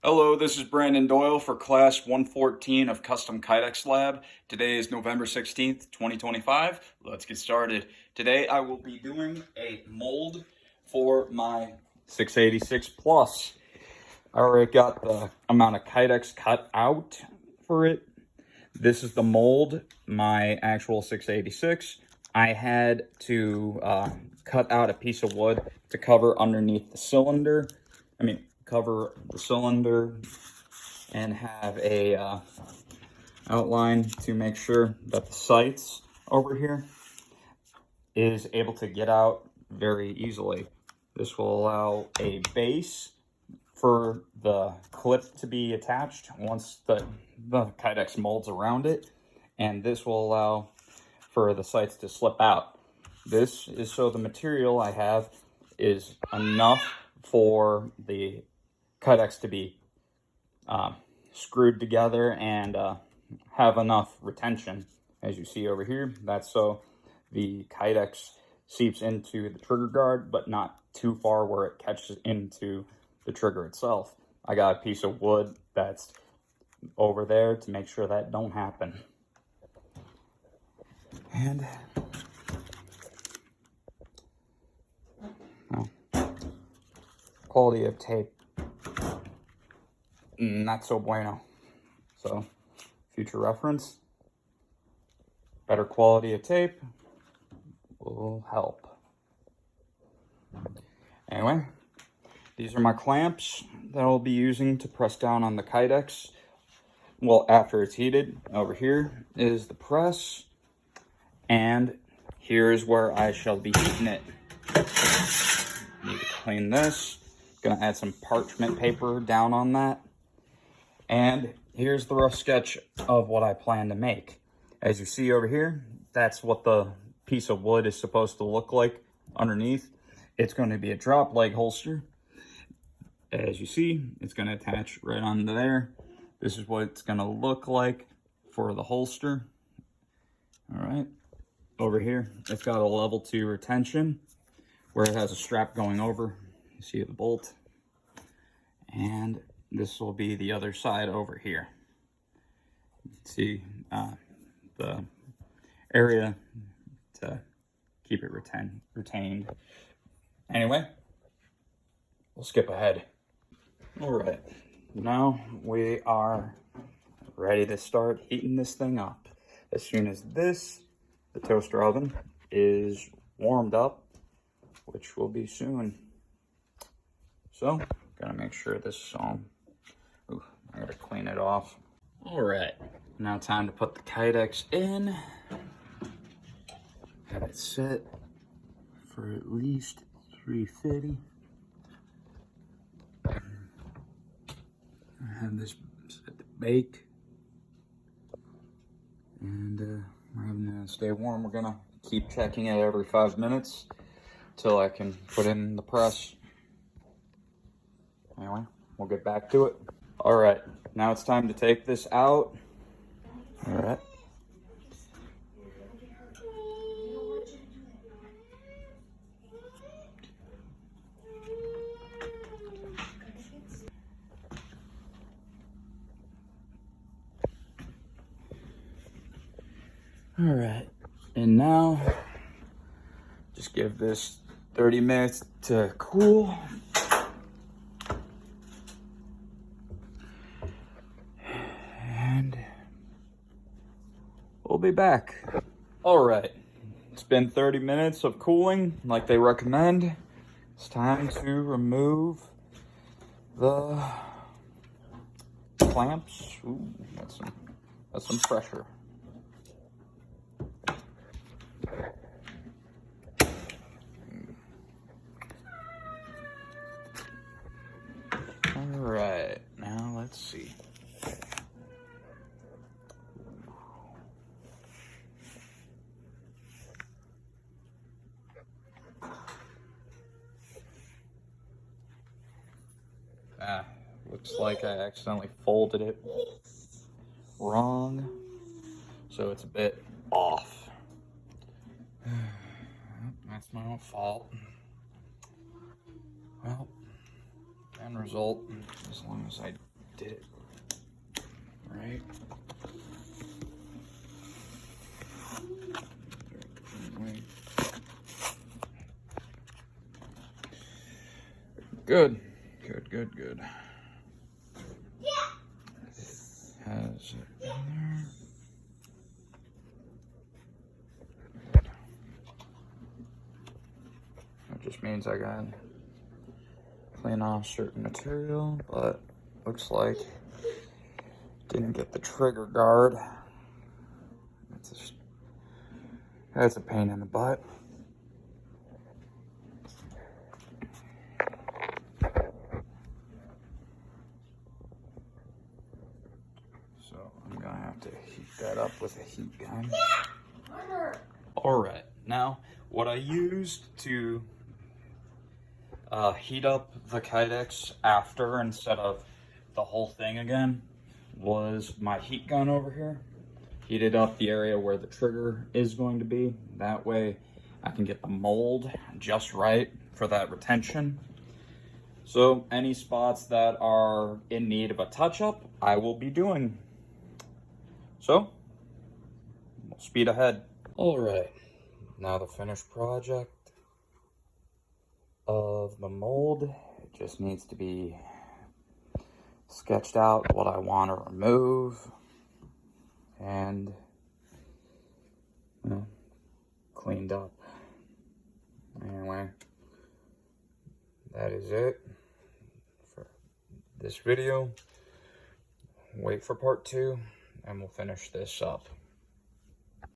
Hello, this is Brandon Doyle for Class 114 of Custom Kydex Lab. Today is November 16th, 2025. Let's get started. Today I will be doing a mold for my 686 Plus. I already got the amount of Kydex cut out for it. This is the mold, my actual 686. I had to cut out a piece of wood to cover underneath the cylinder. Cover the cylinder and have a outline to make sure that the sights over here is able to get out very easily. This will allow a base for the clip to be attached once the Kydex molds around it, and this will allow for the sights to slip out. This is so the material I have is enough for the Kydex to be screwed together and have enough retention. As you see over here, that's so the Kydex seeps into the trigger guard, but not too far where it catches into the trigger itself. I got a piece of wood that's over there to make sure that don't happen. And quality of tape, not so bueno. So future reference, better quality of tape will help. Anyway, these are my clamps that I'll be using to press down on the Kydex. Well, after it's heated, over here is the press, and here is where I shall be heating it. Need to clean this. Gonna add some parchment paper down on that. And here's the rough sketch of what I plan to make. As you see over here, that's what the piece of wood is supposed to look like underneath. It's going to be a drop leg holster. As you see, it's going to attach right onto there. This is what it's going to look like for the holster. All right. Over here, it's got a level 2 retention where it has a strap going over. You see the bolt. And this will be the other side over here. See the area to keep it retained. Anyway, we'll skip ahead. All right, now we are ready to start heating this thing up. As soon as the toaster oven is warmed up, which will be soon. So, gotta make sure this I gotta clean it off. All right, now time to put the Kydex in. Have it set for at least 350. I have this set to bake. And we're gonna stay warm. We're gonna keep checking it every 5 minutes till I can put it in the press. Anyway, we'll get back to it. All right, now it's time to take this out. All right. All right, and now just give this 30 minutes to cool. And we'll be back. All right, it's been 30 minutes of cooling like they recommend. It's time to remove the clamps. Ooh, that's some pressure. All right, now let's see. Looks like I accidentally folded it wrong, so it's a bit off. That's my own fault. Well, end result, as long as I did it right. Good, good, good, good. Has it in there. That just means I got to clean off certain material, but looks like didn't get the trigger guard. That's a pain in the butt. So I'm gonna have to heat that up with a heat gun. All right, now what I used to heat up the Kydex after instead of the whole thing again was my heat gun over here. Heated up the area where the trigger is going to be. That way I can get the mold just right for that retention. So any spots that are in need of a touch-up, I will be doing. So, we'll speed ahead. All right, now the finished project of the mold. It just needs to be sketched out what I want to remove and cleaned up. Anyway, that is it for this video. Wait for part 2 and we'll finish this up.